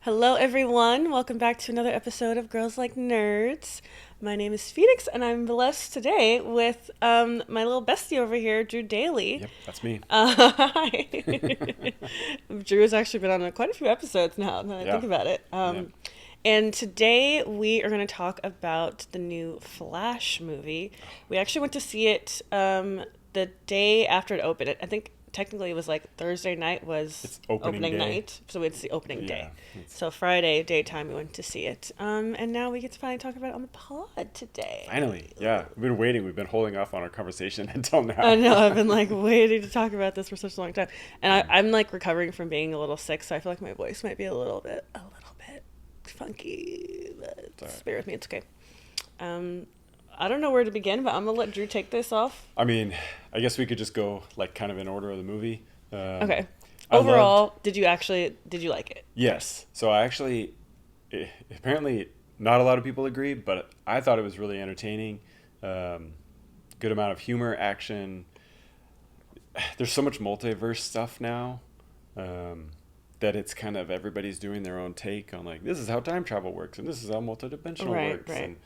Hello, everyone. Welcome back to another episode of Girls Like Nerds. My name is Phoenix, and I'm blessed today with my little bestie over here, Drew Daly. Yep, that's me. Hi. Drew has actually been on quite a few episodes now that I think about it. And today we are going to talk about the new Flash movie. We actually went to see it the day after it opened. I think technically it was like Thursday night was It's opening night, so we went to see opening day. Yeah, So Friday daytime we went to see it, and now we get to finally talk about it on the pod today. Finally, yeah. We've been waiting. We've been holding off on our conversation until now. I know, I've been like waiting to talk about this for such a long time, and I'm like recovering from being a little sick, so I feel like my voice might be a little bit funky, but It's all right. bear with me, it's okay. I don't know where to begin, but I'm gonna let Drew take this off. I mean, I guess we could just go like kind of in order of the movie. Okay. Overall, did you like it? Yes. So apparently not a lot of people agree, but I thought it was really entertaining. Good amount of humor, action. There's so much multiverse stuff now. That it's kind of everybody's doing their own take on like, this is how time travel works and this is how multidimensional works. Right. And,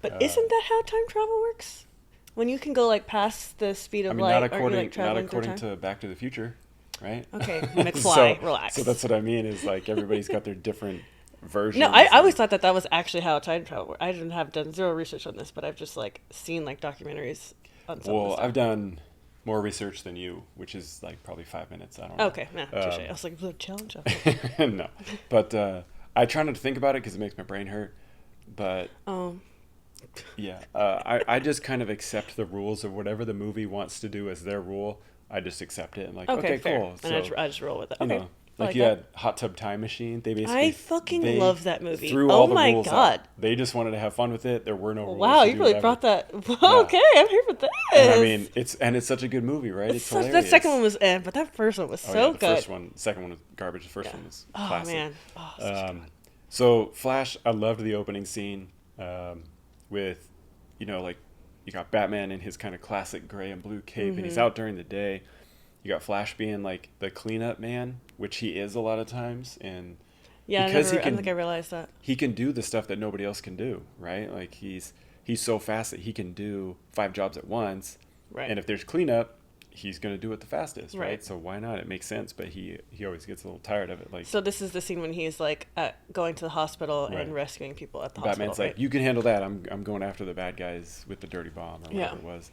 but isn't that how time travel works? When you can go like past the speed of light, not according, like traveling not according through time? to Back to the Future, right? Okay, McFly, relax. So that's what I mean is like everybody's got their different versions. No, I always thought that was actually how time travel worked. I didn't have done zero research on this, but I've just like seen like documentaries on some of this stuff. I've done more research than you, which is like probably 5 minutes. I don't know. Okay, nah, touche. I was like, the challenge. No, but I try not to think about it because it makes my brain hurt. But yeah, I just kind of accept the rules of whatever the movie wants to do as their rule. I just accept it and like, okay cool. So, and I just roll with it. Okay. Like you had Hot Tub Time Machine. They basically I fucking love that movie. Threw all the my rules god! Out. They just wanted to have fun with it. There were no rules. Wow, you really brought that. Well, okay, I'm here for this. And I mean, it's such a good movie, right? It's hilarious. That second one was but that first one was so good. Second one was garbage. The first one was classic. Oh man. So Flash, I loved the opening scene with, like you got Batman in his kind of classic gray and blue cape, and he's out during the day. You got Flash being like the cleanup man, which he is a lot of times, and yeah, I don't think I realized that. He can do the stuff that nobody else can do, right? Like he's so fast that he can do 5 jobs at once, right? And if there's cleanup, he's going to do it the fastest, right? So why not? It makes sense, but he always gets a little tired of it. Like, so this is the scene when he's like going to the hospital and rescuing people at the hospital. Batman's like, you can handle that. I'm going after the bad guys with the dirty bomb or whatever it was.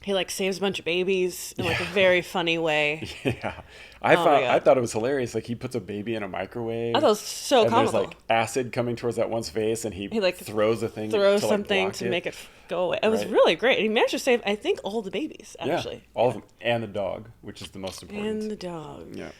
He like saves a bunch of babies in like a very funny way. Yeah, I thought it was hilarious. Like he puts a baby in a microwave. I thought it was so comical. There's like acid coming towards that one's face, and he like throws something to make it go away. It was really great. And he managed to save, I think, all the babies actually. Yeah, all of them, and the dog, which is the most important. And the dog. Yeah.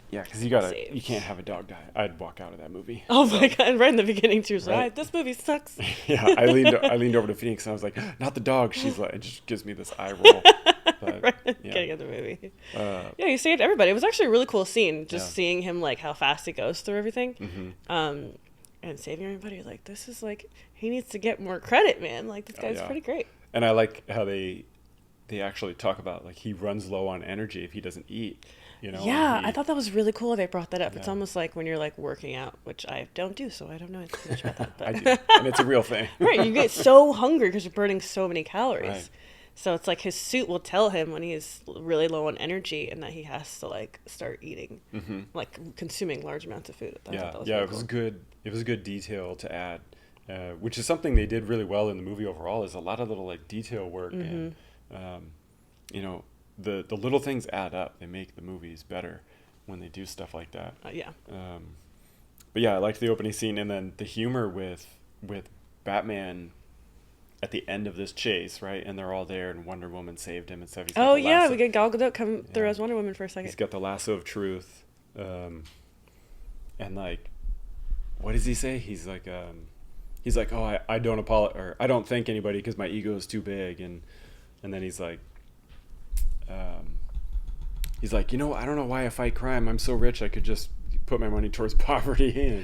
Yeah, because you can't have a dog die. I'd walk out of that movie. Oh my god! Right in the beginning, too. So this movie sucks. Yeah, I leaned over to Phoenix and I was like, "Not the dog." She's like, it just gives me this eye roll. But, right at the beginning of the movie. Yeah, you saved everybody. It was actually a really cool scene, just seeing him like how fast he goes through everything, and saving everybody. Like this is like he needs to get more credit, man. Like this guy's pretty great. And I like how they actually talk about like he runs low on energy if he doesn't eat. Yeah, I thought that was really cool. They brought that up. Yeah. It's almost like when you're like working out, which I don't do, so I don't know anything much about that. But. I do, and it's a real thing. Right, you get so hungry because you're burning so many calories. Right. So it's like his suit will tell him when he's really low on energy and that he has to like start eating, like consuming large amounts of food. It was good. It was a good detail to add, which is something they did really well in the movie overall. Is a lot of little like detail work and the little things add up. They make the movies better when they do stuff like that. But yeah, I liked the opening scene and then the humor with Batman at the end of this chase, right? And they're all there and Wonder Woman saved him and stuff. We get Gal Gadot come through as Wonder Woman for a second. He's got the lasso of truth. And like, what does he say? He's like, oh, I don't apologize, or I don't thank anybody because my ego is too big. And then he's like, I don't know why I fight crime. I'm so rich I could just put my money towards poverty.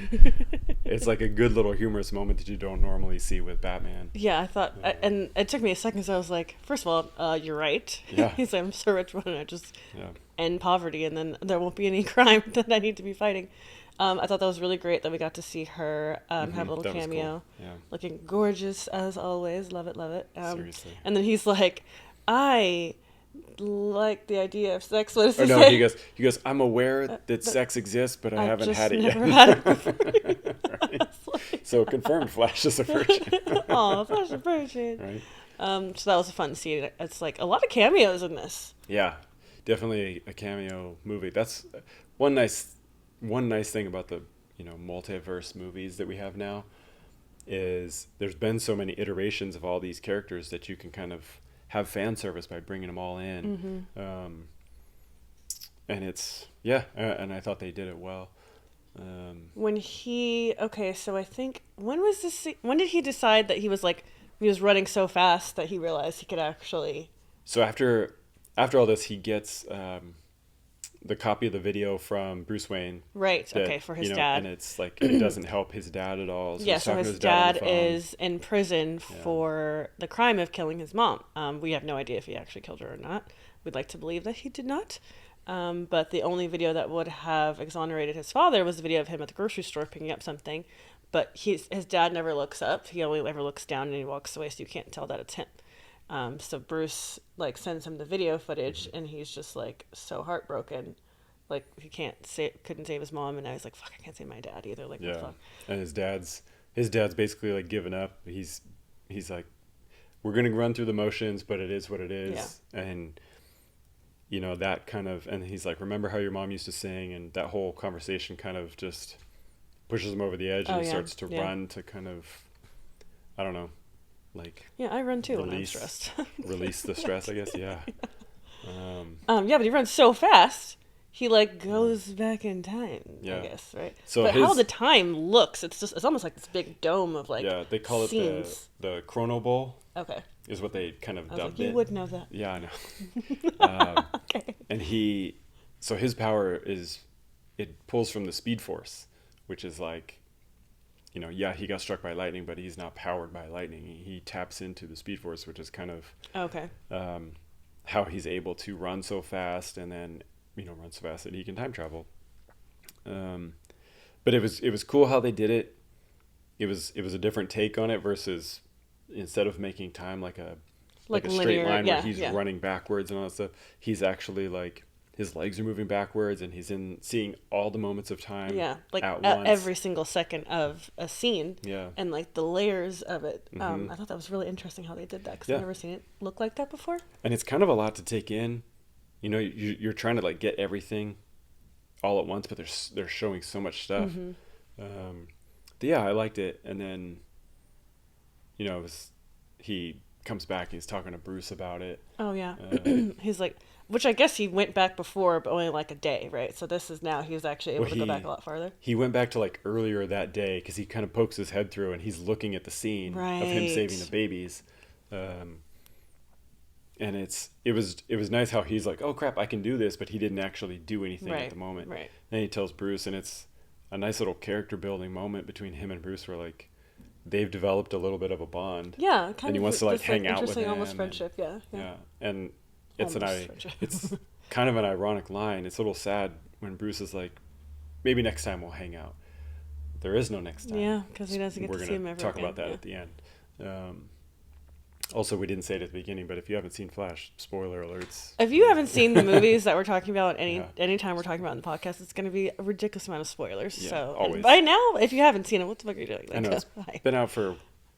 And it's like a good little humorous moment that you don't normally see with Batman. Yeah, I thought, and it took me a second, so I was like, first of all, you're right. Yeah. He's like, I'm so rich, why don't I just end poverty, and then there won't be any crime that I need to be fighting. I thought that was really great that we got to see her have a little cameo. Cool. Yeah. Looking gorgeous as always. Love it, love it. Seriously. And then he's like, I like the idea of sex. What does he no, say? he goes, I'm aware that sex exists, but I haven't had it yet. Had it before. Right. So confirmed, Flash is a virgin. Oh, Flash is a virgin. Right. So that was a fun scene. It's like a lot of cameos in this. Yeah, definitely a cameo movie. That's one nice thing about the multiverse movies that we have now is there's been so many iterations of all these characters that you can kind of have fan service by bringing them all in. And it's and I thought they did it well. So I think when did he decide that he was running so fast that he realized he could actually... So after all this, he gets the copy of the video from Bruce Wayne. Right. For his dad. And it's like it doesn't help his dad at all. So so his dad is in prison for the crime of killing his mom. We have no idea if he actually killed her or not. We'd like to believe that he did not. But the only video that would have exonerated his father was the video of him at the grocery store picking up something. But his dad never looks up. He only ever looks down and he walks away, so you can't tell that it's him. So Bruce sends him the video footage, and he's just so heartbroken, he couldn't save his mom, and now he's like, fuck, I can't save my dad either. What the fuck? And his dad's basically given up. He's like, we're gonna run through the motions, but it is what it is. And that kind of, and he's like, remember how your mom used to sing, and that whole conversation kind of just pushes him over the edge, and he starts to run to kind of, I don't know. I run too when I'm stressed. Release the stress, I guess. Yeah. But he runs so fast. He goes back in time. I guess, right? So but how the time looks, it's almost like this big dome of they call scenes. It the Chrono Bowl. Okay. Is what they kind of dubbed it. You would know that. Yeah, I know. Okay. And his power is it pulls from the Speed Force, which is he got struck by lightning, but he's not powered by lightning. He taps into the Speed Force, which is kind of how he's able to run so fast, and then run so fast that he can time travel. But it was cool how they did it. It was a different take on it versus instead of making time like a straight linear, line where he's running backwards and all that stuff. He's actually his legs are moving backwards, and he's seeing all the moments of time at once. Every single second of a scene. Yeah. And the layers of it. I thought that was really interesting how they did that, because I've never seen it look like that before. And it's kind of a lot to take in. You're trying to get everything all at once, but they're showing so much stuff. I liked it. And then, he comes back and he's talking to Bruce about it. Oh yeah. He's like, which I guess he went back before, but only a day, right? So this is now he's actually able to go back a lot farther. He went back to earlier that day because he kind of pokes his head through and he's looking at the scene of him saving the babies. And it was nice how he's like, oh crap, I can do this, but he didn't actually do anything at the moment. Right. Then he tells Bruce, and it's a nice little character building moment between him and Bruce where they've developed a little bit of a bond. Yeah, kind of. And he wants to hang out with him. Almost friendship, yeah. And it's it's kind of an ironic line. It's a little sad when Bruce is like, maybe next time we'll hang out. There is no next time. Yeah, because he doesn't get to see him ever We're going to talk about that at the end. Also, we didn't say it at the beginning, but if you haven't seen Flash, spoiler alerts. If you haven't seen the movies that we're talking about anytime we're talking about in the podcast, it's going to be a ridiculous amount of spoilers. Yeah, so always. By now, if you haven't seen it, what the fuck are you doing? I know, it's been out for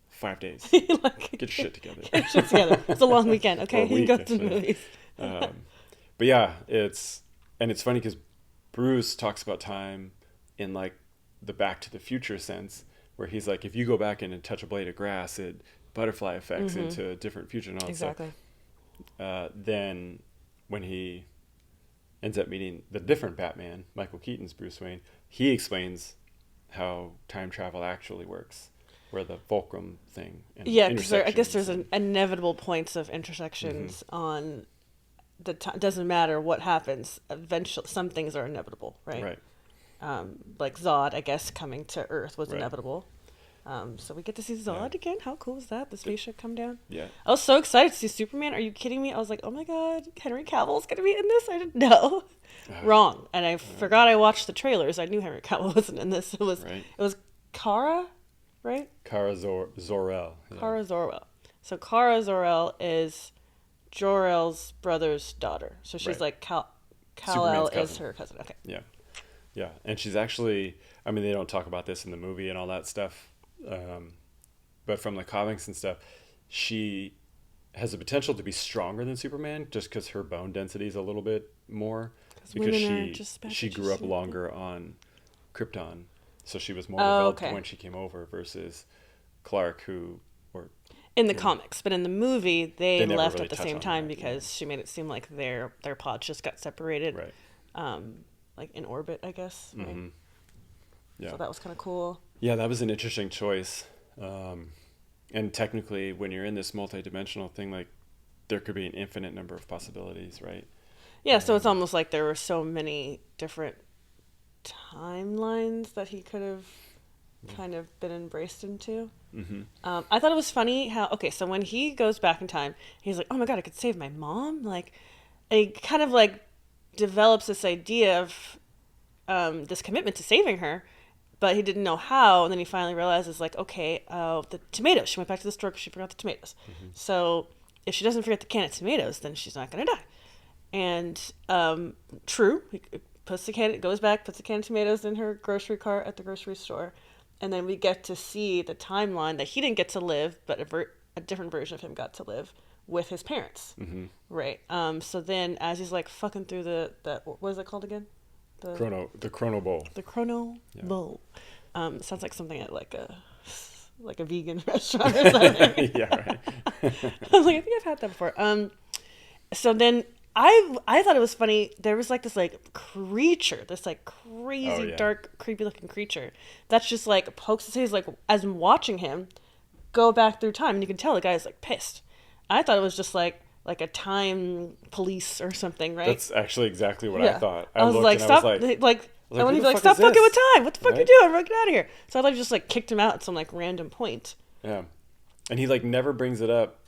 5 days. Get your shit together. It's a long weekend, okay? You go to the movies. But yeah, it's funny because Bruce talks about time in the Back to the Future sense, where he's like, if you go back in and touch a blade of grass, it butterfly effects into a different future and all that stuff. Then when he ends up meeting the different Batman, Michael Keaton's Bruce Wayne, he explains how time travel actually works, where the fulcrum thing. Because I guess there's an inevitable points of intersections on the time. Doesn't matter what happens. Eventually, some things are inevitable, right? Right. like Zod, I guess, coming to Earth was Right. inevitable. So we get to see Zod again. How cool is that? The spaceship come down. Yeah. I was so excited to see Superman. Are you kidding me? I was like, oh my god, Henry Cavill's gonna be in this. I didn't know. Wrong. And I forgot I watched the trailers. I knew Henry Cavill wasn't in this. Right. It was Kara, right? Kara Zor-El. Yeah. Kara Zor-El. So Kara Zor-El is Jor-El's brother's daughter. So she's Right. like Kal-El Superman's is cousin. her cousin. Okay. Yeah. Yeah. And she's actually, I mean, they don't talk about this in the movie and all that stuff. But from the comics and stuff, she has the potential to be stronger than Superman just because her bone density is a little bit more. Because she grew up longer on Krypton. So she was more developed when she came over versus Clark, who, or in the comics, but in the movie they never left really at the touch same on time that, because she made it seem like their pods just got separated, right. like in orbit, I guess. Right? Mm-hmm. Yeah. So that was kind of cool. Yeah, that was an interesting choice. And technically, when you're in this multi-dimensional thing, like, there could be an infinite number of possibilities, right? Yeah, so it's almost like there were so many different timelines that he could have kind of been embraced into. Mm-hmm. I thought it was funny how, okay, so when he goes back in time, he's like, oh my god, I could save my mom? Like, and he kind of like develops this idea of this commitment to saving her, but he didn't know how, and then he finally realizes, like, okay, the tomatoes. She went back to the store because she forgot the tomatoes. Mm-hmm. So if she doesn't forget the can of tomatoes, then she's not going to die. And true, he puts the can, goes back, puts the can of tomatoes in her grocery cart at the grocery store, and then we get to see the timeline that he didn't get to live, but a different version of him got to live with his parents, right? So then, as he's like fucking through the what is it called again? The Chrono Bowl. The Chrono Bowl. Sounds like something at like a vegan restaurant or something. Yeah, right. I was like, I think I've had that before. So then I thought it was funny. There was like this like creature, this like crazy dark, creepy looking creature that's just like pokes his head, like as I'm watching him go back through time, and you can tell the guy's like pissed. I thought it was just like a time police or something, right? That's actually exactly what I thought. I was like, stop, I want to be like, stop fucking with time. What the fuck are you doing? We're getting out of here. So I thought he just like kicked him out at some like random point. Yeah, and he like never brings it up.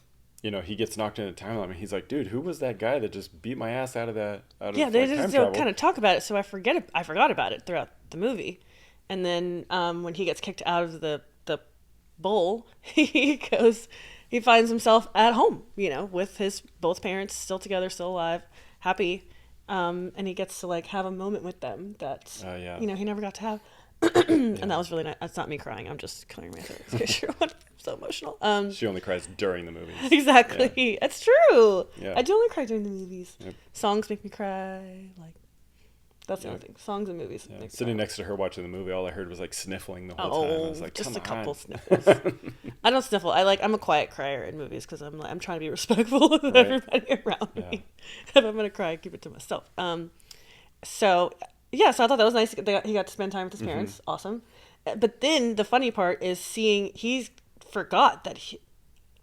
You know, he gets knocked into time limit. He's like, dude, who was that guy that just beat my ass out of that? Yeah, they just kind of talk about it, so I forgot about it throughout the movie. And then when he gets kicked out of the bowl, he finds himself at home, you know, with his both parents still together, still alive, happy, and he gets to like have a moment with them that you know he never got to have. And that was really nice. That's not me crying. I'm just clearing my throat because I'm so emotional. She only cries during the movies. Exactly. Yeah. It's true. Yeah. I do only cry during the movies. Yep. Songs make me cry. Like, that's the only thing. Songs and movies. Yeah. Make Sitting me cry. next to her watching the movie, all I heard was like sniffling the whole time. I was like, just come a couple on. sniffles. I don't sniffle. I'm a quiet crier in movies because I'm trying to be respectful of everybody around me. If I'm gonna cry, I keep it to myself. So I thought that was nice. He got to spend time with his parents. Awesome. But then the funny part is seeing he forgot that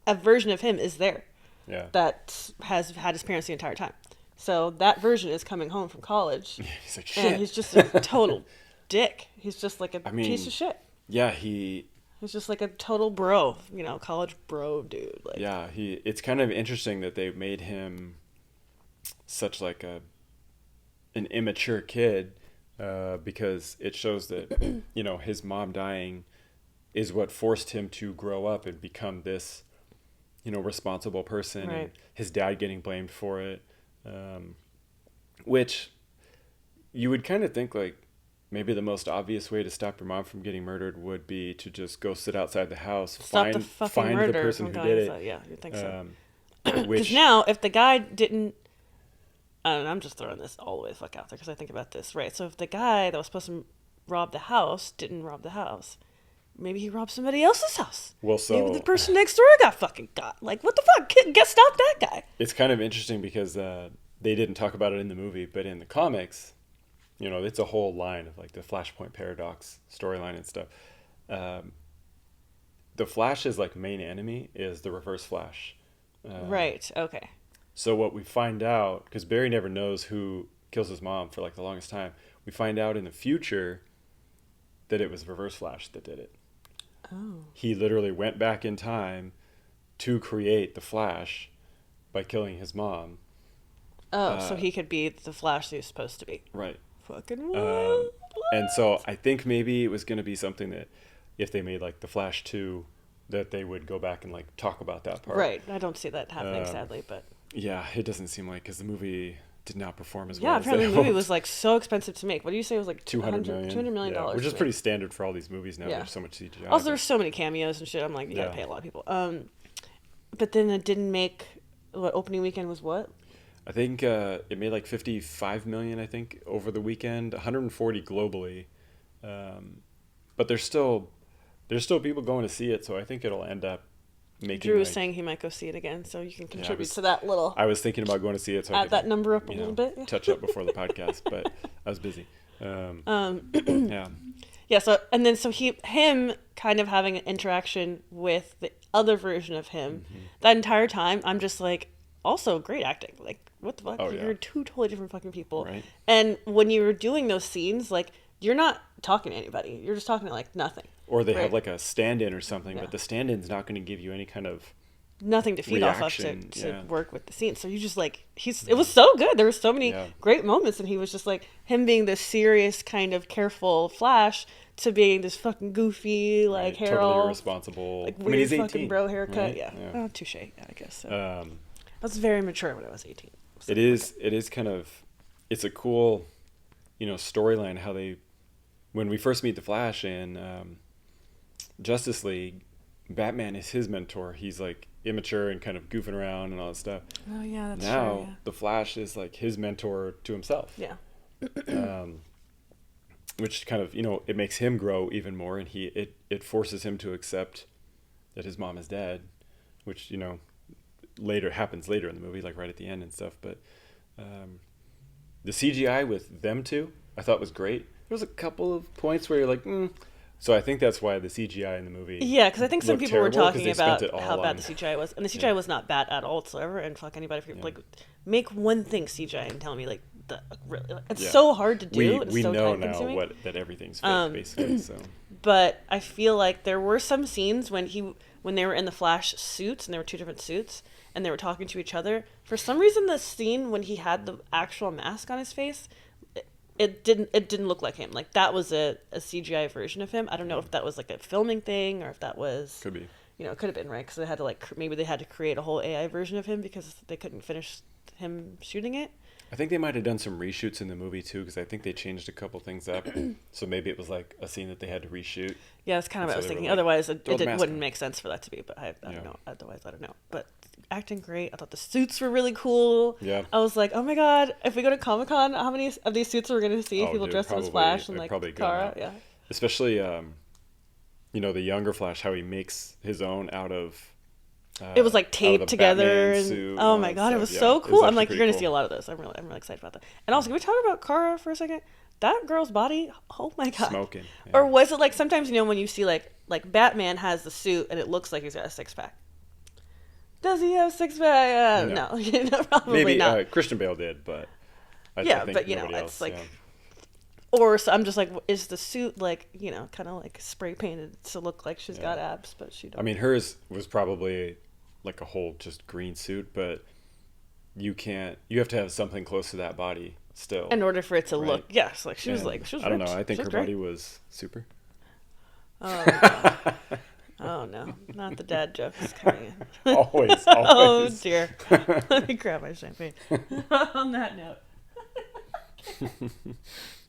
a version of him is there. Yeah. That has had his parents the entire time. So that version is coming home from college. Yeah, he's like, shit. And he's just a total dick. He's just like a piece of shit. Yeah, he's just like a total bro, you know, college bro dude. Like, yeah, it's kind of interesting that they made him such like an immature kid. Because it shows that, you know, his mom dying is what forced him to grow up and become this, you know, responsible person. Right. And his dad getting blamed for it, which you would kind of think like maybe the most obvious way to stop your mom from getting murdered would be to just go sit outside the house, find the person who did it. Yeah, you think so? Because now, if the guy didn't. I don't know, I'm just throwing this all the way the fuck out there because I think about this, right? So if the guy that was supposed to rob the house didn't rob the house, maybe he robbed somebody else's house. Well, so maybe the person next door got fucking got. Like, what the fuck? Stop that guy. It's kind of interesting because they didn't talk about it in the movie, but in the comics, you know, it's a whole line of like the Flashpoint paradox storyline and stuff. The Flash's like main enemy is the Reverse Flash. Right. Okay. So what we find out, because Barry never knows who kills his mom for like the longest time, we find out in the future that it was Reverse Flash that did it. Oh. He literally went back in time to create the Flash by killing his mom. Oh, so he could be the Flash he was supposed to be. Right. Fucking what? And so I think maybe it was going to be something that if they made like the Flash 2, that they would go back and like talk about that part. Right. I don't see that happening, sadly, but. Yeah, it doesn't seem like, because the movie did not perform as well. Yeah, as apparently they the movie hoped. was like so expensive to make. What do you say it was like $200 million. Yeah, which is pretty standard for all these movies now. Yeah. There's so much CGI. Also, there's so many cameos and shit. I'm like, you gotta pay a lot of people. But then it didn't make. What opening weekend was what? I think it made like 55 million. I think over the weekend, 140 globally. But there's still people going to see it, so I think it'll end up making. Drew was saying he might go see it again, so you can contribute to that little. I was thinking about going to see it, so add that number up a little bit. Yeah. Touch up before the podcast, but I was busy. Yeah. Yeah. So him kind of having an interaction with the other version of him that entire time. I'm just like, also great acting. Like, what the fuck? Oh, yeah. You're two totally different fucking people. Right. And when you were doing those scenes, like, you're not talking to anybody. You're just talking to like nothing. Or they have like a stand-in or something, but the stand-in's not going to give you any kind of nothing to feed off of reaction, to work with the scene. So you just like it was so good. There were so many great moments, and he was just like him being this serious kind of careful Flash to being this fucking goofy like hair totally all irresponsible. like I mean, weird he's 18, fucking bro haircut. right? Yeah. Yeah. Oh, touche. I guess so. I was very mature when I was 18. So it is kind of, it's a cool, storyline how they, when we first meet the Flash in Justice League, Batman is his mentor. He's like immature and kind of goofing around and all that stuff. Oh yeah, that's now true, yeah. the Flash is like his mentor to himself. Yeah. Which kind of, it makes him grow even more, and it forces him to accept that his mom is dead, which happens later in the movie, like right at the end and stuff. But the CGI with them two, I thought was great. There was a couple of points where you're like, So I think that's why the CGI in the movie. Yeah, because I think some people were talking about how bad on the CGI was, and the CGI was not bad at all whatsoever. And fuck anybody, like, make one thing CGI and tell me like it's so hard to do. We so know now time-consuming. that everything's fake, basically. So. But I feel like there were some scenes when they were in the Flash suits, and there were two different suits, and they were talking to each other. For some reason, the scene when he had the actual mask on his face, it didn't look like him. Like, that was a CGI version of him. I don't know if that was like a filming thing or if that was could be. It could have been, right? Because they had to maybe they had to create a whole AI version of him because they couldn't finish him shooting it. I think they might have done some reshoots in the movie too, because I think they changed a couple things up. So maybe it was like a scene that they had to reshoot. Yeah, that's kind of what I was thinking. Like, otherwise, it wouldn't make sense for that to be. But I don't know. Otherwise, I don't know. But acting great. I thought the suits were really cool. Yeah. I was like, oh my god, if we go to Comic-Con, how many of these suits are we going to see? People dressed up as Flash and like Kara. Yeah. Especially, the younger Flash, how he makes his own out of. It was like taped together, and oh my god, it was so cool. I'm like, you're gonna see a lot of those. I'm really excited about that. And also, can we talk about Kara for a second? That girl's body, oh my god, smoking. Yeah. Or was it like sometimes when you see like Batman has the suit and it looks like he's got a 6-pack? Does he have 6-pack? No, probably maybe not. Christian Bale did, but I think but nobody it's else, like. Or so I'm just like, is the suit like kind of like spray painted to look like she's got abs, but she don't. I mean, hers was probably like a whole just green suit, but you have to have something close to that body still in order for it to look. Yes, like she was I don't know. I think her body was super. Oh, oh no, not the dad jokes coming in. always. Oh dear. Let me grab my champagne. On that note.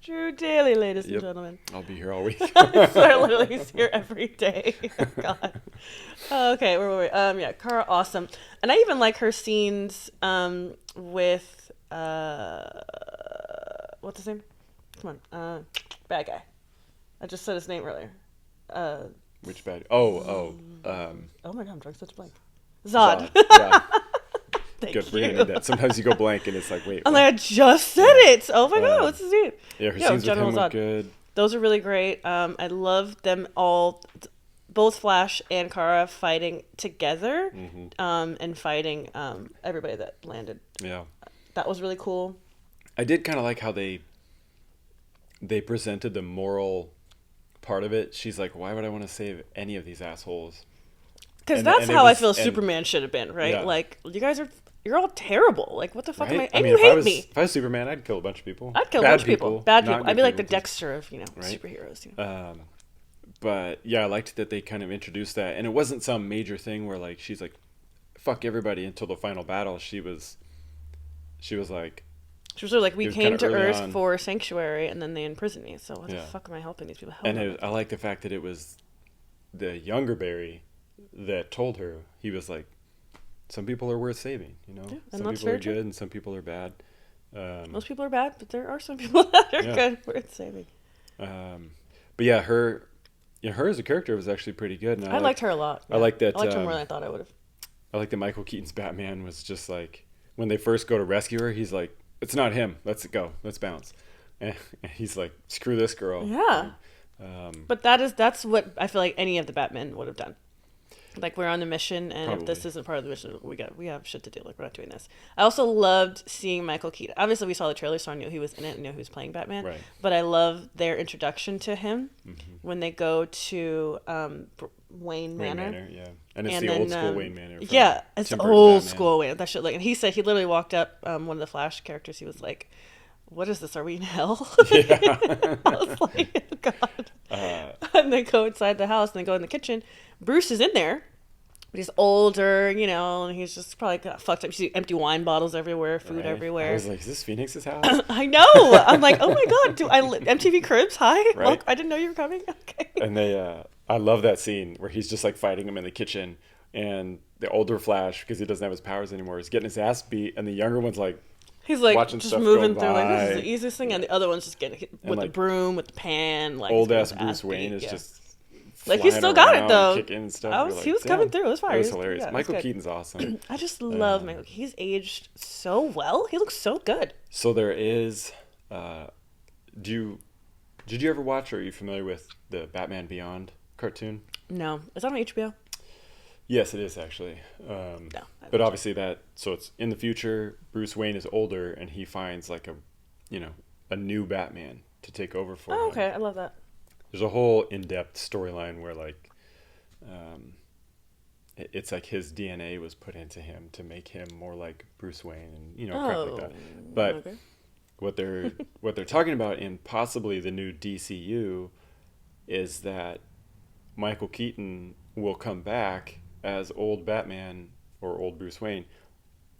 Drew Daly, ladies and gentlemen. I'll be here all week. So literally he's here every day. God. Okay, where were we? Kara, awesome. And I even like her scenes with what's his name? Come on, bad guy. I just said his name earlier. Which bad? Oh my god, I'm drawing such a blank. Zod. Yeah. Good for you. That. Sometimes you go blank and it's like, wait. I'm like, I just said it. Oh my god, what's his name? Yeah, her scenes with him were good. Those are really great. I love them all, both Flash and Kara fighting together, and fighting everybody that landed. Yeah, that was really cool. I did kind of like how they they presented the moral part of it, she's like, why would I want to save any of these assholes? Because that's how I feel Superman should have been, right? Yeah. Like, you're all terrible. Like, what the fuck right? am I? And you hate me. If I was Superman, I'd kill a bunch of people. I'd kill a bunch of people. Bad people. I'd be like the Dexter of, superheroes. But yeah, I liked that they kind of introduced that. And it wasn't some major thing where like, she's like, fuck everybody until the final battle. She was like, she was sort of like, we came to Earth for sanctuary, and then they imprisoned me. So what the fuck am I helping these people? I like the fact that it was the younger Barry that told her. He was like, some people are worth saving, some people are good and some people are bad. Most people are bad, but there are some people that are good, worth saving. But yeah, her as a character was actually pretty good. And I liked her a lot. Yeah. I liked that. I liked her more than I thought I would have. I like that Michael Keaton's Batman was just like, when they first go to rescue her, he's like, it's not him. Let's go. Let's bounce. And he's like, screw this girl. Yeah. But that's what I feel like any of the Batmen would have done. Like, we're on the mission, and if this isn't part of the mission, we have shit to do. Like, we're not doing this. I also loved seeing Michael Keaton. Obviously, we saw the trailer, so I knew he was in it and knew he was playing Batman. Right. But I love their introduction to him when they go to Wayne Manor. Yeah. And it's the old school Wayne Manor. Yeah, it's old school Wayne. That shit. Like, and he said he literally walked up. One of the Flash characters. He was like, "What is this? Are we in hell?" Yeah. I was like, oh, God. And they go inside the house and they go in the kitchen. Bruce is in there, but he's older, and he's just probably got fucked up. You see empty wine bottles everywhere, food everywhere. I was like, is this Phoenix's house? I know. I'm like, oh my God, MTV Cribs? Hi. Right? Well, I didn't know you were coming. Okay. And I love that scene where he's just like fighting him in the kitchen, and the older Flash, because he doesn't have his powers anymore, is getting his ass beat, and the younger one's like, he's like just moving through, like, this is the easiest thing, and the other one's just getting hit with the broom, with the pan, like old ass Bruce Wayne is just like, he still got it though. Kicking and stuff. He was coming through. It was fire. It was hilarious. Yeah, Michael Keaton's awesome. I just love Michael. He's aged so well. He looks so good. So there is. Did you ever watch, or are you familiar with the Batman Beyond cartoon? No, is that on HBO? Yes, it is actually. No, but obviously so it's in the future. Bruce Wayne is older, and he finds like a new Batman to take over for him. Oh, okay, I love that. There's a whole in-depth storyline where like, it's like his DNA was put into him to make him more like Bruce Wayne, and crap like that. But okay. what they're talking about in possibly the new DCU is that Michael Keaton will come back as old Batman or old Bruce Wayne,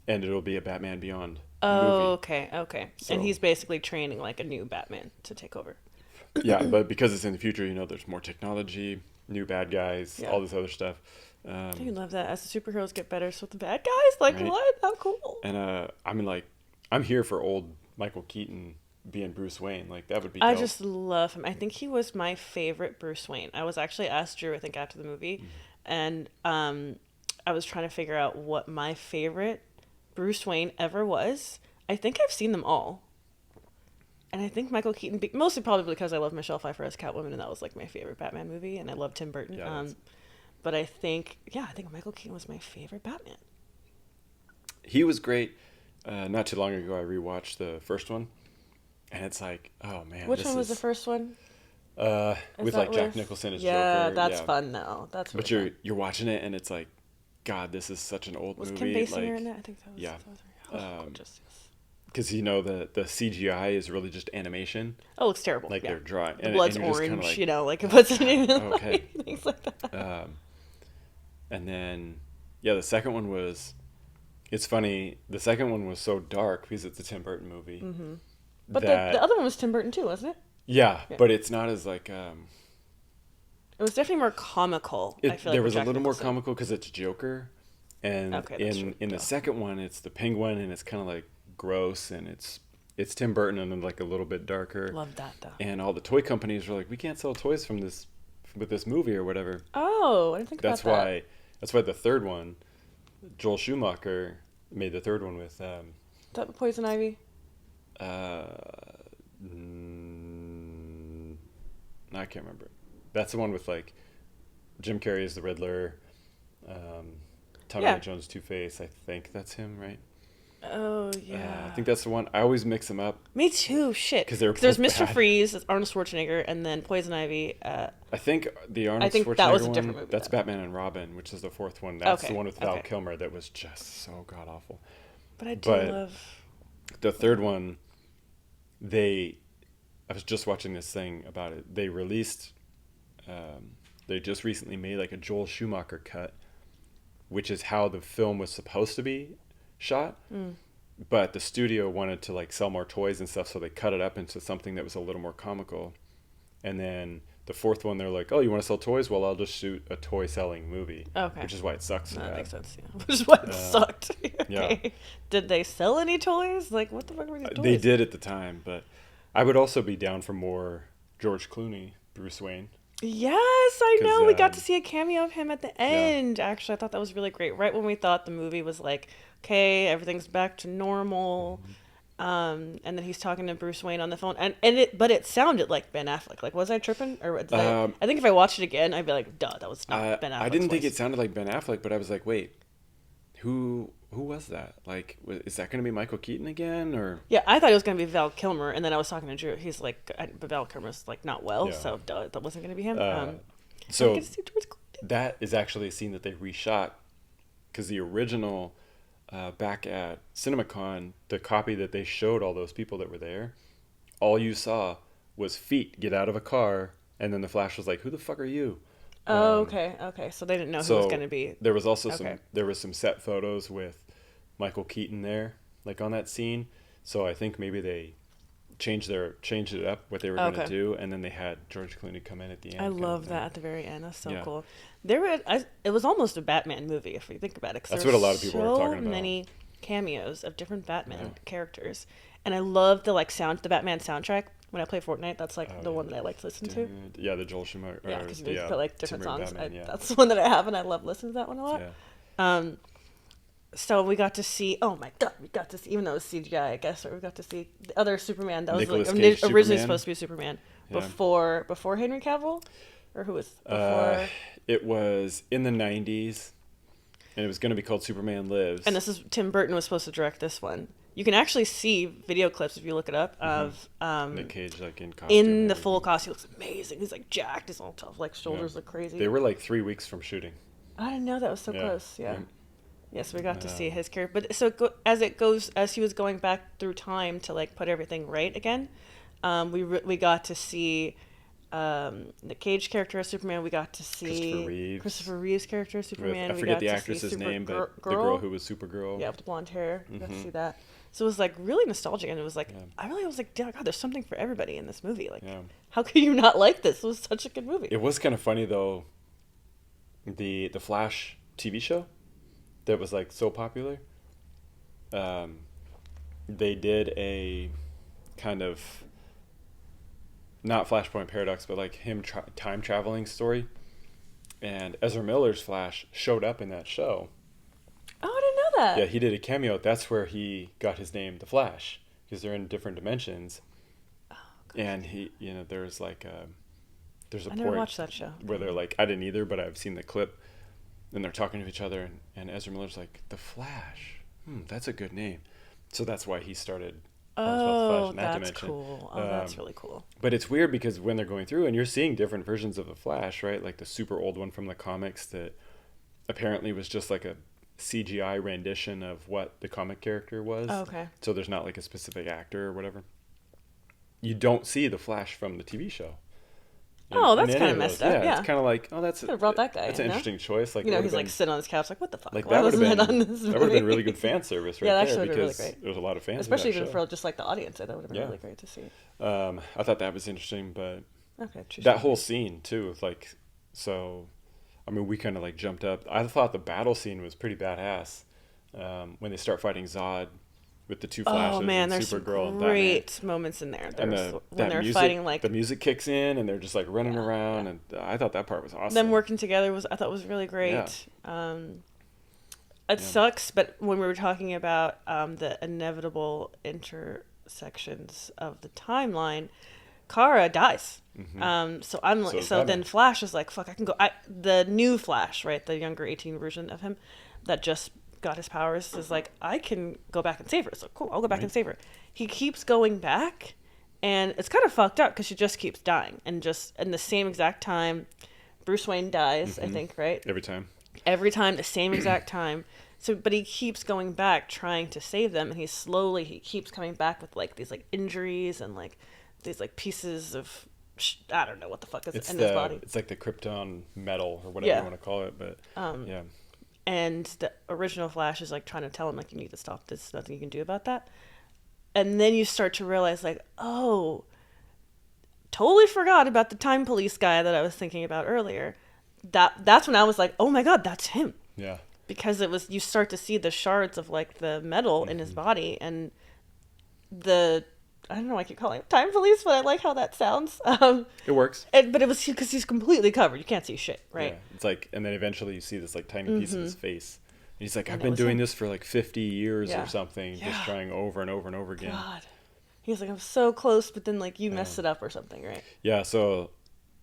and it'll be a Batman Beyond movie. Okay. So, and he's basically training like a new Batman to take over. Yeah, but because it's in the future, there's more technology, new bad guys, all this other stuff. I love that. As the superheroes get better, so the bad guys, like, right? What? How cool. And I'm here for old Michael Keaton being Bruce Wayne. Like, that would be dope. I just love him. I think he was my favorite Bruce Wayne. I was actually asked Drew, I think, after the movie, and I was trying to figure out what my favorite Bruce Wayne ever was. I think I've seen them all. And I think Michael Keaton, mostly probably because I love Michelle Pfeiffer as Catwoman, and that was like my favorite Batman movie, and I love Tim Burton. Yeah, but I think Michael Keaton was my favorite Batman. He was great. Not too long ago, I rewatched the first one, and it's like, oh man, which one was the first one? With like Jack Nicholson as Joker. Yeah, that's fun though. That's really but you're watching it, and it's like, God, this is such an old movie. Was Kim Basinger in that? I think that was. Yeah. Gorgeous. Because the CGI is really just animation. Oh, it looks terrible. Like they're drawing. The blood's orange, like it wasn't even like things like that. And then, the second one was. It's funny. The second one was so dark because it's a Tim Burton movie. Mm-hmm. But the other one was Tim Burton too, wasn't it? Yeah, but it's not as like. It was definitely more comical. I feel there like was a little more comical because it's Joker, and in the second one it's the Penguin, and it's kind of like gross, and it's Tim Burton and then like a little bit darker. Love that though. And all the toy companies were like, we can't sell toys with this movie or whatever. Oh, I didn't think about that. That's why the third one, Joel Schumacher made the third one with. Is that Poison Ivy? I can't remember. That's the one with like Jim Carrey as the Riddler, Tommy Lee Jones Two-Face. I think that's him, right? Oh yeah. I think that's the one. I always mix them up. Me too. Shit. Because they're there's both Mr. bad. Freeze, that's Arnold Schwarzenegger, and then Poison Ivy. I think the Arnold I think Schwarzenegger that was a one, different movie, that's though. Batman and Robin, which is the fourth one. That's Okay, the one with Val okay. Kilmer that was just so god awful. But I do But love. the third one, I was just watching this thing about it. They released, they just recently made like a Joel Schumacher cut, which is how the film was supposed to be shot. But the studio wanted to like sell more toys and stuff, so they cut it up into something that was a little more comical. And then the fourth one, they're like, "Oh, you want to sell toys? Well, I'll just shoot a toy-selling movie." Okay. Which is why it sucks so That bad. makes sense. Yeah. Which is why it sucked. Okay. Yeah. Did they sell any toys? Like, what the fuck were these toys? They did at the time, but I would also be down for more George Clooney, Bruce Wayne. Yes, I know. 'Cause, We got to see a cameo of him at the end. Actually, I thought that was really great. Right when we thought the movie was like, okay, everything's back to normal. And then he's talking to Bruce Wayne on the phone, but it sounded like Ben Affleck. Like, was I tripping? Or did I think if I watched it again, I'd be like, duh, that was not Ben Affleck. I didn't think it sounded like Ben Affleck, but I was like, wait, who was that? Like, is that going to be Michael Keaton again, or? Yeah, I thought it was going to be Val Kilmer, and then I was talking to Drew. He's like, but Val Kilmer's like not well, Yeah. so duh, that wasn't going to be him. So I get to see George Clooney. that is actually a scene that they reshot, because the original, back at CinemaCon, the copy that they showed all those people that were there, all you saw was feet get out of a car, and then the Flash was like, "Who the fuck are you?" Oh, okay. So they didn't know who was going to be. There was also Okay. some set photos with Michael Keaton there, like on that scene. So I think maybe they changed it up what they were going to Okay. do, and then they had George Clooney come in at the end. I kind of love thing. that at the very end. That's so Yeah. cool. It was almost a Batman movie if you think about it. 'Cause That's there what a were lot of people were talking about. So many cameos of different Batman Yeah. characters, and I love the the Batman soundtrack. When I play Fortnite, that's like the yeah. one that I like to listen to. Yeah, the Joel Schumacher. Yeah, because you put like different Tim Burton songs. Batman, yeah. That's the one that I have, and I love listening to that one a lot. Yeah. So we got to see. Oh my god, we got to see. Even though it was CGI, I guess, we got to see the other Superman that was Nicolas like Cage originally Superman. supposed to be Superman Yeah. before Henry Cavill, or who was before. It was in the 90s, and it was going to be called Superman Lives. And this is Tim Burton was supposed to direct this one. You can actually see video clips if you look it up of Nick Cage, like in costume. in and the full everything. costume. He looks amazing. He's like jacked. His all tough, like shoulders look crazy. They were like 3 weeks from shooting. I didn't know that was so Yeah. close. Yeah. Yeah. Yes, we got to see his character. But so as he was going back through time to like put everything right again, we got to see the Cage character as Superman. We got to see Christopher Reeve's character as Superman. I forget the actress's name, but the girl who was Supergirl. Yeah, with the blonde hair. We got to see that. So it was like really nostalgic, and it was like I really was like, God, there's something for everybody in this movie. Like, how could you not like this? It was such a good movie. It was kind of funny though. The Flash TV show that was like so popular. They did a kind of not Flashpoint Paradox, but like him time traveling story, and Ezra Miller's Flash showed up in that show. Oh, I didn't know that. Yeah, he did a cameo. That's where he got his name, The Flash, because they're in different dimensions. Oh, and he, there's like there's a I never point watched that show. where they're like, I didn't either, but I've seen the clip, and they're talking to each other, and Ezra Miller's like, The Flash. That's a good name. So that's why he started. Oh, in that that's dimension. cool. Oh, that's really cool. But it's weird because when they're going through, and you're seeing different versions of the Flash, right? Like the super old one from the comics that apparently was just like a CGI rendition of what the comic character was. Oh, okay. So there's not like a specific actor or whatever. You don't see the Flash from the TV show. Oh, that's kind of messed up. Yeah. It's kind of like, Could have brought that guy That's in, an no? interesting choice. Like, He's like sitting on his couch, like, what the fuck? like Why that would have wasn't been it on this that would have been movie? really good fan service right Yeah, that there actually would've been because really great. there was a lot of fans. Especially of that even show. for just like the audience, that would have been really great to see. I thought that was interesting, but Okay, true. that whole scene too, with like, so, I mean, we kind of like jumped up. I thought the battle scene was pretty badass when they start fighting Zod with the two Flashes. Oh man, and there's some Supergirl and great moments in there. Batman. There's And when they're music, fighting like the music kicks in and they're just like running around, and I thought that part was awesome. them working together I thought was really great. It sucks, but when we were talking about the inevitable intersections of the timeline, Kara dies. So I'm like, so then Flash is like, fuck, I can go. The new Flash, right, the younger 18 version of him, that just got his powers is like, I can go back and save her. So cool, I'll go back Right. and save her. He keeps going back, and it's kind of fucked up because she just keeps dying. And just in the same exact time, Bruce Wayne dies, I think, right? Every time. Every time, the same exact time. So, but he keeps going back trying to save them, and he keeps coming back with like these like injuries and like these like pieces of I don't know what the fuck is in his body. It's like the Krypton metal or whatever you want to call it, but yeah. And the original Flash is like trying to tell him like, you need to stop this. There's nothing you can do about that. And then you start to realize like, oh, totally forgot about the time police guy that I was thinking about earlier. That's when I was like, oh my god, that's him. Yeah. Because you start to see the shards of like the metal in his body, and I don't know why I keep calling it time police, but I like how that sounds. It works. But it was because he's completely covered. You can't see shit, right? Yeah. It's like, and then eventually you see this like tiny piece of his face. And he's like, I've And been was doing him. this for like 50 years Yeah. or something, just trying over and over and over again. God. He was like, I'm so close, but then like you messed it up or something, right? Yeah, so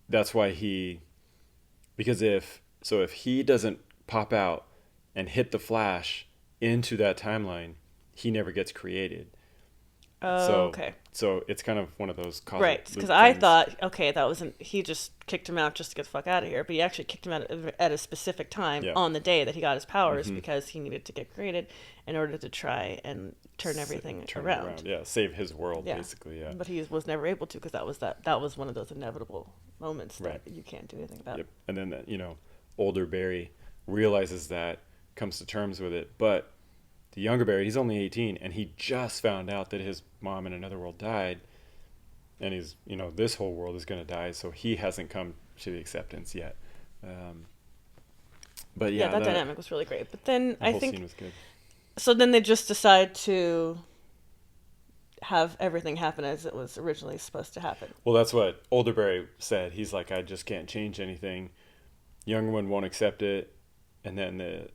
that's why because if he doesn't pop out and hit the Flash into that timeline, he never gets created. Oh, So, okay. So it's kind of one of those cosmic Right, because I thought, okay, that wasn't, he just kicked him out just to get the fuck out of here, but he actually kicked him out at a specific time on the day that he got his powers because he needed to get created in order to try and turn everything around. Yeah, save his world, basically, yeah. But he was never able to because that was one of those inevitable moments that you can't do anything about. Yep. And then, older Barry realizes that, comes to terms with it, but the younger Barry, he's only 18, and he just found out that his mom in another world died, and he's, this whole world is going to die, so he hasn't come to the acceptance yet. But yeah, that dynamic was really great. But then the I whole think scene was good. So then they just decide to have everything happen as it was originally supposed to happen. Well, that's what older Barry said. He's like, I just can't change anything. Younger one won't accept it, and then the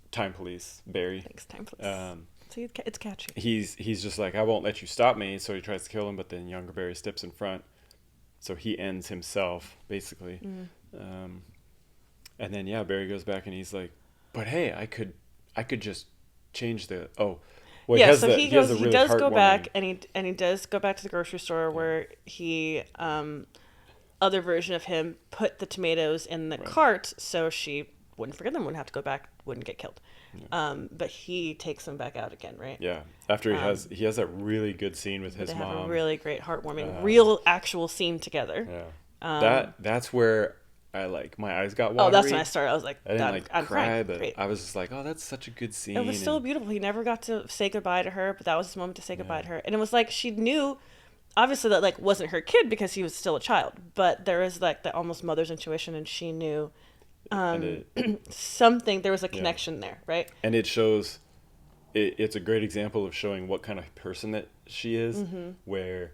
time police, Barry. Thanks, time police. See, it's catchy. He's just like, I won't let you stop me. So he tries to kill him, but then younger Barry steps in front, so he ends himself basically. And then Barry goes back and he's like, but hey, I could just change the Well, he does go back and he does go back to the grocery store where he other version of him put the tomatoes in the cart so she wouldn't forget them, wouldn't have to go back, wouldn't get killed. But he takes them back out again, right? Yeah. After he has that really good scene with his mom. They have a really great, heartwarming, real, actual scene together. Yeah. That's where my eyes got watery. Oh, that's when I started. I was like, I didn't I'm cry, crying. but Great. I was just like, oh, that's such a good scene. It was so beautiful. He never got to say goodbye to her, but that was his moment to say goodbye to her. And it was like she knew, obviously, that wasn't her kid because he was still a child. But there is that almost mother's intuition, and she knew something. There was a connection there, right? And it shows. It's a great example of showing what kind of person that she is, where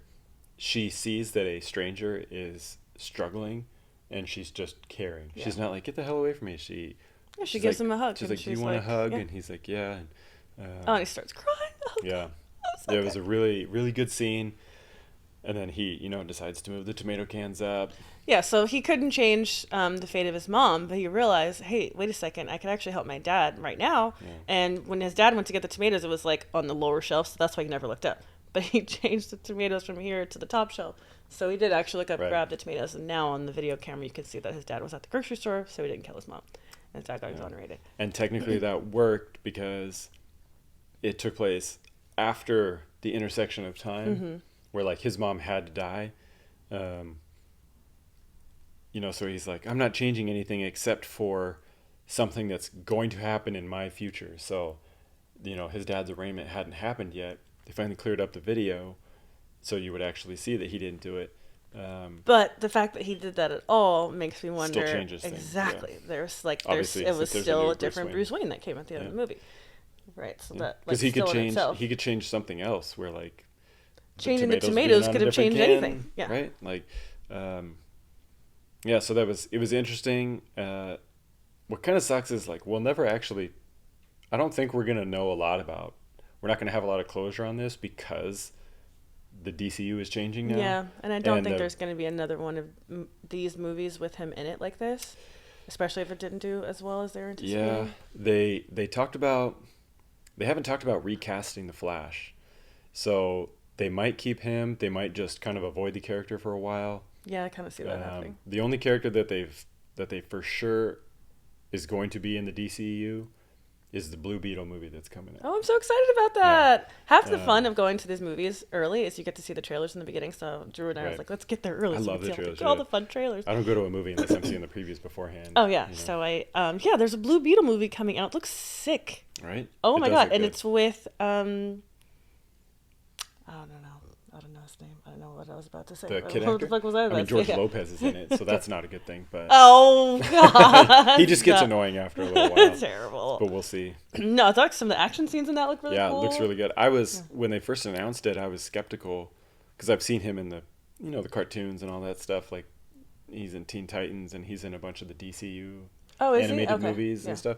she sees that a stranger is struggling. And she's just caring. Yeah. She's not like, get the hell away from me. She gives him a hug. She's like, do you want a hug? Yeah. And he's like, yeah. And he starts crying. Oh, yeah. It was a really, really good scene. And then he, decides to move the tomato cans up. Yeah, so he couldn't change the fate of his mom, but he realized, hey, wait a second, I could actually help my dad right now. Yeah. And when his dad went to get the tomatoes, it was on the lower shelf, so that's why he never looked up. But he changed the tomatoes from here to the top shelf. So he did actually look up, grab the tomatoes, and now on the video camera you can see that his dad was at the grocery store, so he didn't kill his mom. And his dad got exonerated. And technically that worked because it took place after the intersection of time, where his mom had to die. So he's like, I'm not changing anything except for something that's going to happen in my future. So, his dad's arraignment hadn't happened yet. They finally cleared up the video, so you would actually see that he didn't do it. But the fact that he did that at all makes me wonder. Still changes things. Exactly. Yeah. It was there's still a different Bruce Wayne that came at the end of the movie, right? So that because he could change something else where changing the tomatoes could have changed anything. Yeah. Right. So it was interesting. What kind of sucks is we'll never actually. I don't think we're gonna know a lot about. We're not gonna have a lot of closure on this because the DCU is changing now. Yeah, and I don't think there's going to be another one of these movies with him in it like this. especially if it didn't do as well as they were anticipating. Yeah, they haven't talked about recasting the Flash, so they might keep him. They might just kind of avoid the character for a while. Yeah, I kind of see that happening. The only character that they for sure is going to be in the DCU is the Blue Beetle movie that's coming out. Oh, I'm so excited about that. Yeah. Half the fun of going to these movies early is you get to see the trailers in the beginning. So Drew and I was like, let's get there early. I love the trailers. All the fun trailers. I don't go to a movie unless I'm seeing the previews beforehand. Oh, yeah. So there's a Blue Beetle movie coming out. It looks sick. Right? Oh, my God. And it's with, I don't know his name. I don't know what I was about to say. The kid what actor? the fuck was that? I mean, George Lopez is in it, so that's not a good thing. But oh, God. he just gets annoying after a little while. Terrible. But we'll see. No, I thought some of the action scenes in that look really cool. Yeah, it looks really good. When they first announced it, I was skeptical because I've seen him in the cartoons and all that stuff. Like, he's in Teen Titans and he's in a bunch of the DCU animated movies and stuff.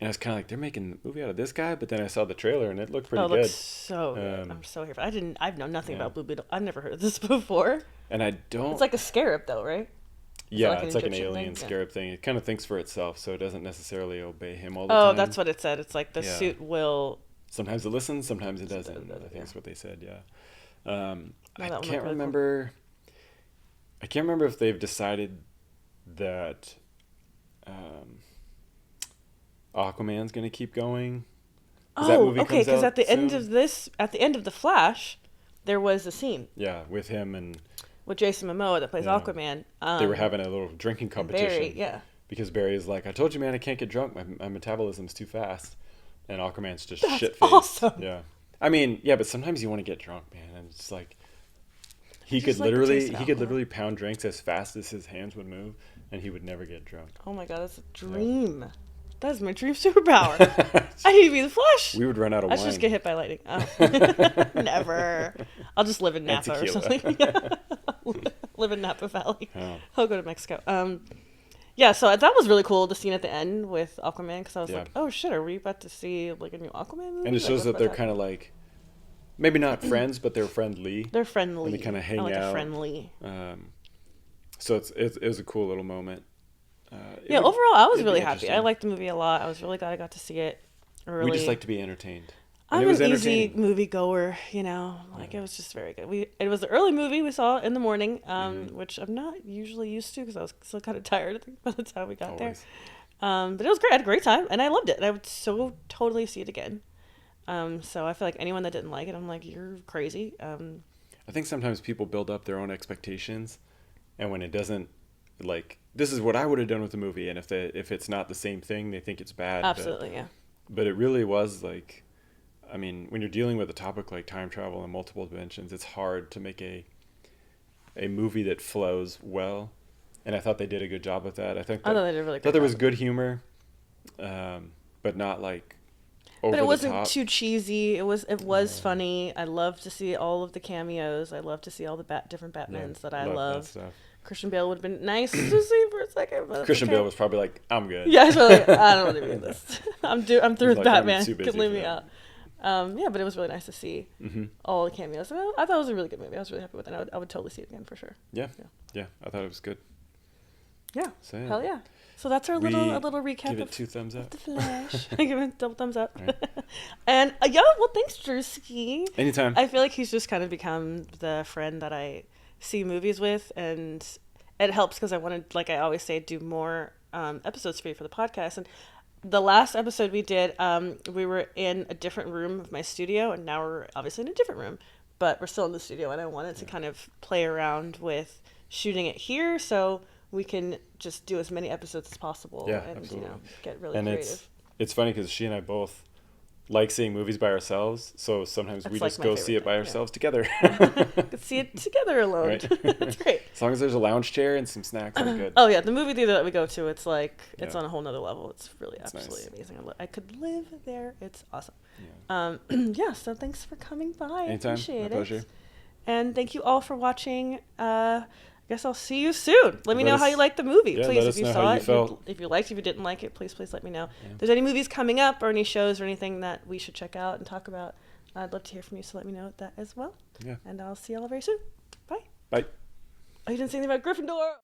And I was kind of like, they're making a movie out of this guy, but then I saw the trailer and it looked pretty good. It looks so good. I'm so here for it. I've known nothing about Blue Beetle. I've never heard of this before. And I don't... It's like a scarab though, right? It's like an alien scarab thing. It kind of thinks for itself, so it doesn't necessally obey him all the time. Oh, that's what it said. It's like the suit will... Sometimes it listens, sometimes it doesn't. I think that's what they said, yeah. I can't remember... I can't remember if they've decided that... Aquaman's gonna keep going. Because at the end of the Flash, there was a scene. Yeah, with him and with Jason Momoa that plays Aquaman. They were having a little drinking competition. Barry, because Barry is like, I told you, man, I can't get drunk. My metabolism's too fast, and Aquaman's just shit-faced. Awesome. Yeah, I mean, but sometimes you want to get drunk, man, and it's like he could literally pound drinks as fast as his hands would move, and he would never get drunk. Oh my God, that's a dream. Yeah. That's my dream superpower. I need to be the Flash. We would run out of wine. I should just get hit by lightning. Oh. Never. I'll just live in Napa or something. Live in Napa Valley. Oh. I'll go to Mexico. So that was really cool, the scene at the end with Aquaman, because I was like, oh shit, are we about to see like a new Aquaman movie? And it shows that they're kind of like, maybe not friends, but they're friendly. They're friendly. And they kind of hang out. Friendly. So it was a cool little moment. Overall, I was really happy. I liked the movie a lot. I was really glad I got to see it early. We just like to be entertained. I'm an easy movie goer, It was just very good. It was the early movie we saw in the morning, which I'm not usually used to because I was still kind of tired, I think, by the time we got there. But it was great. I had a great time, and I loved it. And I would so totally see it again. So I feel like anyone that didn't like it, I'm like, you're crazy. I think sometimes people build up their own expectations, and when it doesn't, like, this is what I would have done with the movie, and if it's not the same thing, they think it's bad. Absolutely, yeah. But it really was like, I mean, when you're dealing with a topic like time travel and multiple dimensions, it's hard to make a movie that flows well, and I thought they did a good job with that. I thought they did a really good job. There was good humor, but not like over the top. But it wasn't too cheesy. It was funny. I love to see all of the cameos. I love to see all the different Batmans that I love. That stuff. Christian Bale would have been nice to see for a second. Christian Bale was probably like, I'm good. Yeah, he's probably like, I don't want to be in this. I'm through with Batman. You can leave me out. But it was really nice to see all the cameos. I thought it was a really good movie. I was really happy with it. I would totally see it again for sure. Yeah. I thought it was good. Yeah. So, hell yeah. So that's our little recap. Give it 2 thumbs up. The Flash. I give it double thumbs up. Right. And thanks, Drewski. Anytime. I feel like he's just kind of become the friend that I see movies with, and it helps because I want to, like I always say, do more episodes for you for the podcast. And the last episode we did, we were in a different room of my studio, and now we're obviously in a different room, but we're still in the studio, and I wanted to kind of play around with shooting it here so we can just do as many episodes as possible and absolutely. Get really creative. It's funny because she and I both like seeing movies by ourselves, so sometimes we just go see it by ourselves together. Could see it together alone. Right. That's great. As long as there's a lounge chair and some snacks, I'm good. Oh yeah, the movie theater that we go to, it's like it's on a whole nother level. It's really absolutely amazing. I could live there. It's awesome. Yeah. So thanks for coming by. Anytime. I appreciate My pleasure. And thank you all for watching. I guess I'll see you soon. Let me know how you liked the movie, please. If you saw it, if you liked it, if you didn't like it, please let me know. Yeah. If there's any movies coming up or any shows or anything that we should check out and talk about, I'd love to hear from you, so let me know that as well. Yeah. And I'll see y'all very soon. Bye. Bye. Oh, you didn't say anything about Gryffindor.